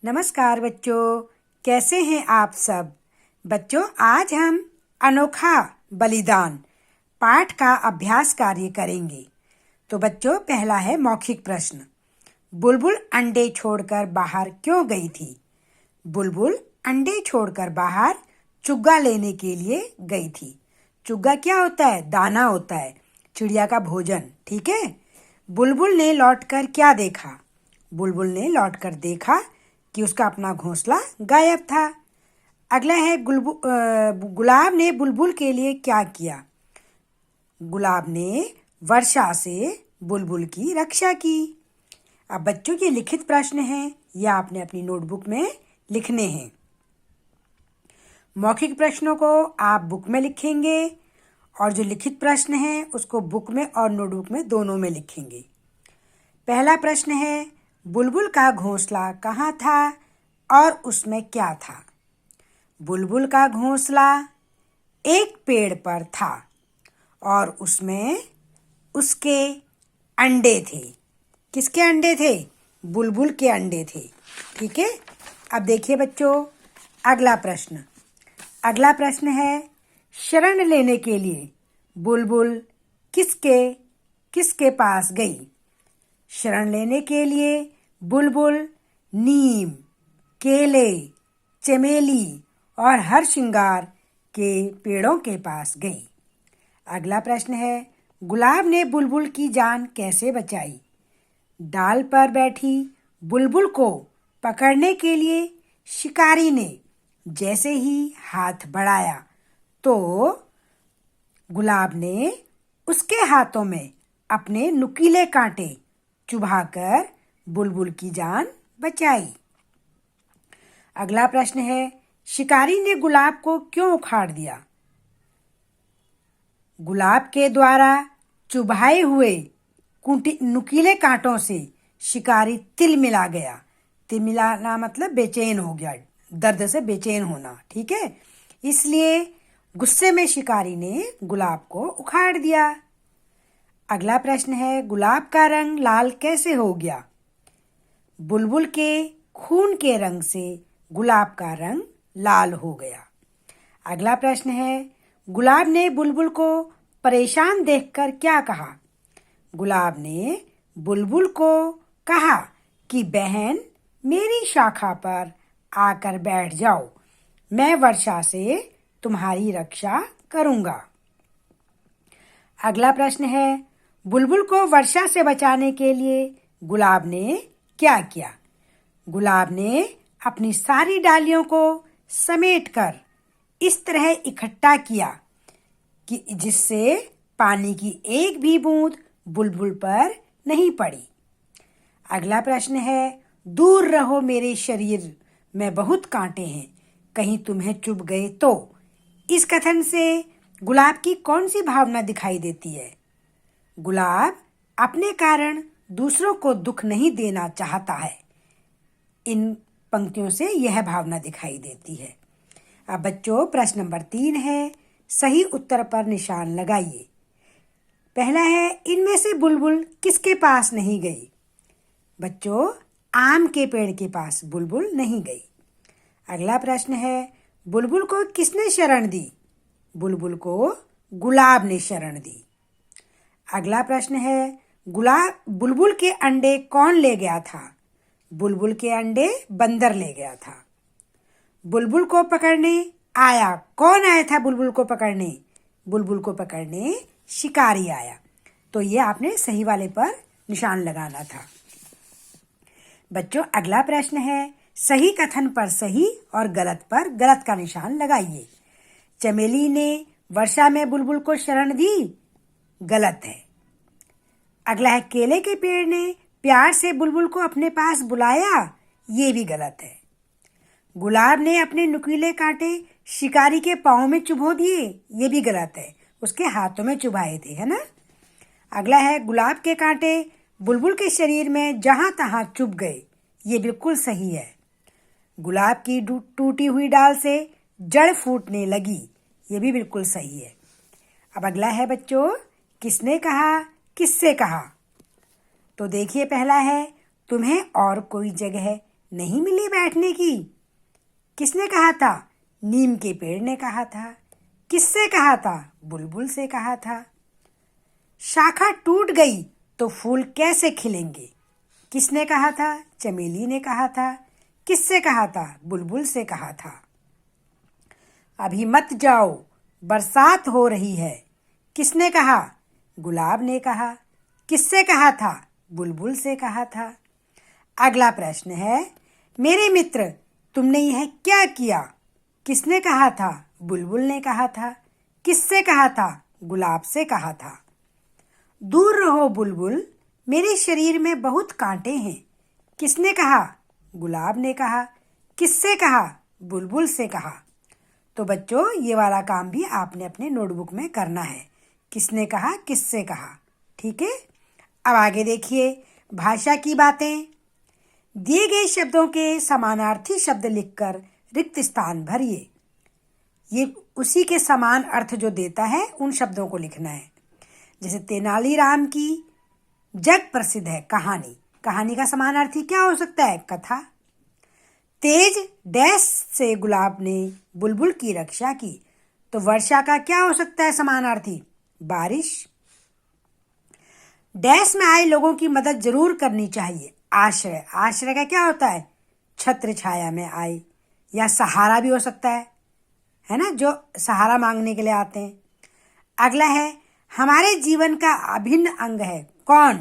नमस्कार बच्चों, कैसे हैं आप सब। बच्चों, आज हम अनोखा बलिदान पाठ का अभ्यास कार्य करेंगे। तो बच्चों, पहला है मौखिक प्रश्न। बुलबुल अंडे छोड़कर बाहर क्यों गई थी? बुलबुल अंडे छोड़कर बाहर चुग्गा लेने के लिए गई थी। चुग्गा क्या होता है? दाना होता है, चिड़िया का भोजन। ठीक है। बुलबुल ने लौटकर क्या देखा? बुलबुल ने लौटकर देखा कि उसका अपना घोंसला गायब था। अगला है गुलाब ने बुलबुल के लिए क्या किया? गुलाब ने वर्षा से बुलबुल की रक्षा की। अब बच्चों के लिखित प्रश्न हैं, यह आपने अपनी नोटबुक में लिखने हैं। मौखिक प्रश्नों को आप बुक में लिखेंगे और जो लिखित प्रश्न हैं उसको बुक में और नोटबुक में दोनों में लिखेंगे। पहला प्रश्न है, बुलबुल का घोंसला कहाँ था और उसमें क्या था? बुलबुल का घोंसला एक पेड़ पर था और उसमें उसके अंडे थे। किसके अंडे थे? बुलबुल के अंडे थे। ठीक है। अब देखिए बच्चों, अगला प्रश्न है, शरण लेने के लिए बुलबुल किसके पास गई? शरण लेने के लिए बुलबुल नीम, केले, चमेली और हर श्रृंगार के पेड़ों के पास गई। अगला प्रश्न है, गुलाब ने बुलबुल की जान कैसे बचाई? डाल पर बैठी बुलबुल को पकड़ने के लिए शिकारी ने जैसे ही हाथ बढ़ाया तो गुलाब ने उसके हाथों में अपने नुकीले कांटे चुभाकर बुलबुल की जान बचाई। अगला प्रश्न है, शिकारी ने गुलाब को क्यों उखाड़ दिया? गुलाब के द्वारा चुभाए हुए नुकीले कांटों से शिकारी तिलमिला गया। तिलमिलाना मतलब बेचैन हो गया, दर्द से बेचैन होना। ठीक है। इसलिए गुस्से में शिकारी ने गुलाब को उखाड़ दिया। अगला प्रश्न है, गुलाब का रंग लाल कैसे हो गया? बुलबुल के खून के रंग से गुलाब का रंग लाल हो गया। अगला प्रश्न है, गुलाब ने बुलबुल को परेशान देखकर क्या कहा? गुलाब ने बुलबुल को कहा कि बहन, मेरी शाखा पर आकर बैठ जाओ, मैं वर्षा से तुम्हारी रक्षा करूंगा। अगला प्रश्न है, बुलबुल को वर्षा से बचाने के लिए गुलाब ने क्या किया? गुलाब ने अपनी सारी डालियों को समेटकर इस तरह इकट्ठा किया कि जिससे पानी की एक भी बूंद बुलबुल पर नहीं पड़ी। अगला प्रश्न है, दूर रहो मेरे शरीर में बहुत कांटे हैं, कहीं तुम्हें चुभ गए तो? इस कथन से गुलाब की कौन सी भावना दिखाई देती है? गुलाब अपने कारण दूसरों को दुख नहीं देना चाहता है। इन पंक्तियों से यह भावना दिखाई देती है। अब बच्चों, प्रश्न नंबर 3 है, सही उत्तर पर निशान लगाइए। पहला है, इनमें से बुलबुल किसके पास नहीं गई? बच्चों, आम के पेड़ के पास बुलबुल नहीं गई। अगला प्रश्न है, बुलबुल को किसने शरण दी? बुलबुल को गुलाब ने शरण दी। अगला प्रश्न है, बुलबुल के अंडे कौन ले गया था? बुलबुल के अंडे बंदर ले गया था। बुलबुल को पकड़ने आया कौन आया था? बुलबुल को पकड़ने शिकारी आया। तो ये आपने सही वाले पर निशान लगाना था। बच्चों, अगला प्रश्न है, सही कथन पर सही और गलत पर गलत का निशान लगाइए। चमेली ने वर्षा में बुलबुल को शरण दी, गलत है। अगला है, केले के पेड़ ने प्यार से बुलबुल को अपने पास बुलाया, ये भी गलत है। गुलाब ने अपने नुकीले कांटे शिकारी के पांव में चुभो दिए, ये भी गलत है, उसके हाथों में चुभाए थे, है ना। अगला है, गुलाब के कांटे बुलबुल के शरीर में जहां तहां चुभ गए, ये बिल्कुल सही है। गुलाब की टूटी हुई डाल से जड़ फूटने लगी, ये भी बिल्कुल सही है। अब अगला है बच्चों, किसने कहा, किससे कहा? तो देखिए, पहला है, तुम्हें और कोई जगह नहीं मिली बैठने की? किसने कहा था? नीम के पेड़ ने कहा था। किससे कहा था? बुलबुल से कहा था। शाखा टूट गई तो फूल कैसे खिलेंगे? किसने कहा था? चमेली ने कहा था। किससे कहा था? बुलबुल से कहा था। अभी मत जाओ, बरसात हो रही है। किसने कहा? गुलाब ने कहा। किससे कहा था? बुलबुल से कहा था। अगला प्रश्न है, मेरे मित्र तुमने यह क्या किया? किसने कहा था? बुलबुल ने कहा था। किससे कहा था? गुलाब से कहा था। दूर रहो बुलबुल, मेरे शरीर में बहुत कांटे हैं। किसने कहा? गुलाब ने कहा। किससे कहा? बुलबुल से कहा। तो बच्चों, ये वाला काम भी आपने अपने नोटबुक में करना है। किसने कहा, किससे कहा। ठीक है। अब आगे देखिए, भाषा की बातें। दिए गए शब्दों के समानार्थी शब्द लिखकर रिक्त स्थान भरिए। ये उसी के समान अर्थ जो देता है उन शब्दों को लिखना है। जैसे तेनालीराम की जग प्रसिद्ध है कहानी। कहानी का समानार्थी क्या हो सकता है? कथा। तेज डैश से गुलाब ने बुलबुल की रक्षा की। तो वर्षा का क्या हो सकता है समानार्थी? बारिश। डैश में आए लोगों की मदद जरूर करनी चाहिए। आश्रय। आश्रय का क्या होता है? छत्र छाया में आए, या सहारा भी हो सकता है ना, जो सहारा मांगने के लिए आते हैं। अगला है, हमारे जीवन का अभिन्न अंग है। कौन?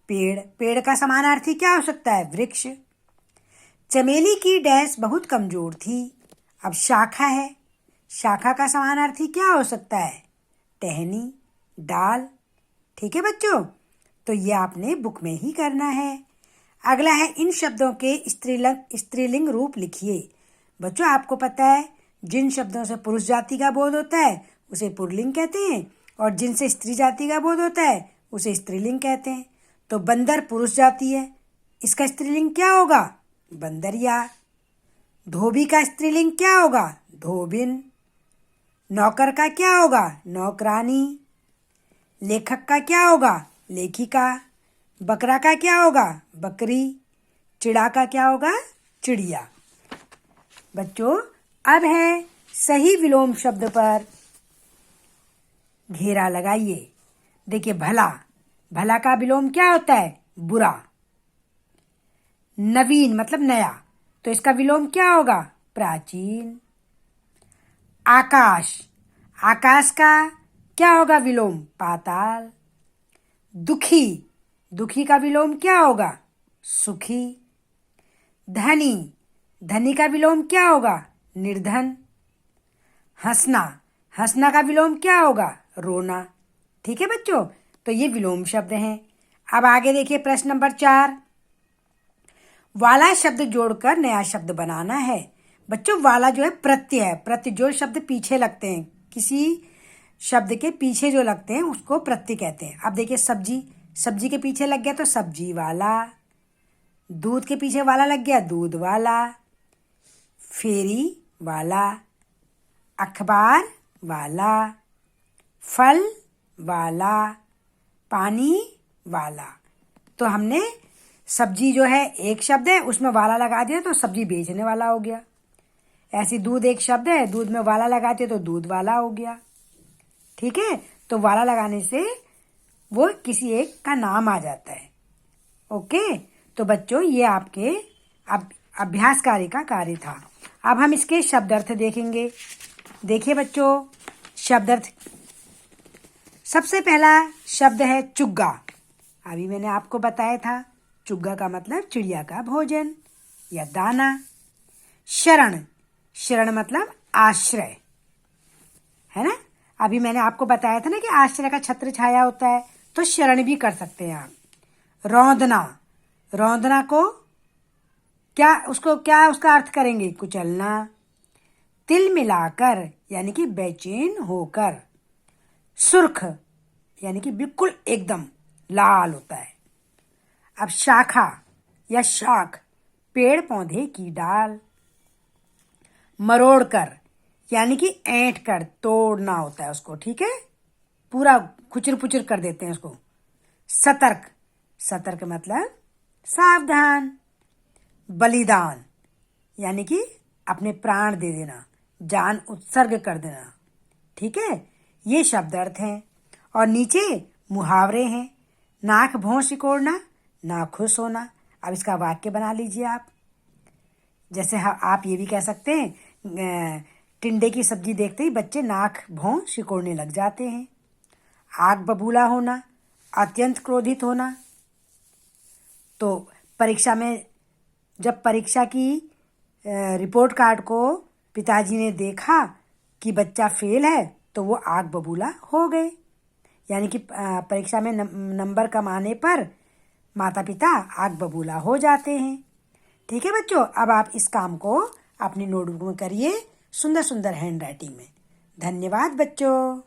पेड़। पेड़ का समानार्थी क्या हो सकता है? वृक्ष। चमेली की डैश बहुत कमजोर थी। अब शाखा है। शाखा का समानार्थी क्या हो सकता है? टहनी, डाल। ठीक है बच्चों, तो ये आपने बुक में ही करना है। अगला है, इन शब्दों के स्त्रीलिंग रूप लिखिए। बच्चों, आपको पता है जिन शब्दों से पुरुष जाति का बोध होता है उसे पुल्लिंग कहते हैं, और जिनसे स्त्री जाति का बोध होता है उसे स्त्रीलिंग कहते हैं। तो बंदर पुरुष जाति है, इसका स्त्रीलिंग क्या होगा? बंदरिया। धोबी का स्त्रीलिंग क्या होगा? धोबिन। नौकर का क्या होगा? नौकरानी। लेखक का क्या होगा? लेखिका। बकरा का क्या होगा? बकरी। चिड़ा का क्या होगा? चिड़िया। बच्चों, अब है सही विलोम शब्द पर घेरा लगाइए। देखिए, भला। भला का विलोम क्या होता है? बुरा। नवीन मतलब नया, तो इसका विलोम क्या होगा? प्राचीन। आकाश। आकाश का क्या होगा विलोम? पाताल। दुखी। दुखी का विलोम क्या होगा? सुखी। धनी। धनी का विलोम क्या होगा? निर्धन। हंसना। हंसना का विलोम क्या होगा? रोना। ठीक है बच्चों, तो ये विलोम शब्द हैं। अब आगे देखिए, प्रश्न नंबर 4। वाला शब्द जोड़कर नया शब्द बनाना है। बच्चों, वाला जो है प्रत्यय है। प्रत्यय जो शब्द पीछे लगते हैं, किसी शब्द के पीछे जो लगते हैं उसको प्रत्यय कहते हैं। अब देखिए, सब्जी। सब्जी के पीछे लग गया तो सब्जी वाला। दूध के पीछे वाला लग गया, दूध वाला। फेरी वाला। अखबार वाला। फल वाला। पानी वाला। तो हमने सब्जी जो है एक शब्द है, उसमें वाला लगा दिया तो सब्जी बेचने वाला हो गया। ऐसी दूध एक शब्द है, दूध में वाला लगा दिया तो दूध वाला हो गया। ठीक है, तो वाला लगाने से वो किसी एक का नाम आ जाता है। ओके, तो बच्चों, ये आपके अभ्यास कार्य का कार्य था। अब हम इसके शब्दार्थ देखेंगे। देखिए बच्चों, शब्दार्थ। सबसे पहला शब्द है चुग्गा। अभी मैंने आपको बताया था, चुग्गा का मतलब चिड़िया का भोजन या दाना। शरण। शरण मतलब आश्रय, है ना। अभी मैंने आपको बताया था ना कि आश्रय का छत्र छाया होता है, तो शरण भी कर सकते हैं आप। रौंदना। रौंदना को क्या उसका अर्थ करेंगे? कुचलना। तिल मिलाकर यानी कि बेचैन होकर। सुर्ख यानी कि बिल्कुल एकदम लाल होता है। अब शाखा या शाख, पेड़ पौधे की डाल। मरोड़ कर यानी कि ऐंठ कर, तोड़ना होता है उसको। ठीक है, पूरा खुचर पुचर कर देते हैं उसको। सतर्क। सतर्क मतलब सावधान। बलिदान, यानी कि अपने प्राण दे देना, जान उत्सर्ग कर देना। ठीक है, ये शब्द अर्थ हैं। और नीचे मुहावरे हैं। नाक भौं सिकोड़ना, नाखुश होना। अब इसका वाक्य बना लीजिए आप। जैसे आप ये भी कह सकते हैं, टिंडे की सब्जी देखते ही बच्चे नाक भौं सिकोड़ने लग जाते हैं। आग बबूला होना, अत्यंत क्रोधित होना। तो परीक्षा में जब परीक्षा की रिपोर्ट कार्ड को पिताजी ने देखा कि बच्चा फेल है तो वो आग बबूला हो गए। यानी कि परीक्षा में नंबर कम आने पर माता पिता आग बबूला हो जाते हैं। ठीक है बच्चों, अब आप इस काम को अपनी नोटबुक में करिए, सुंदर सुंदर हैंड राइटिंग में। धन्यवाद बच्चों।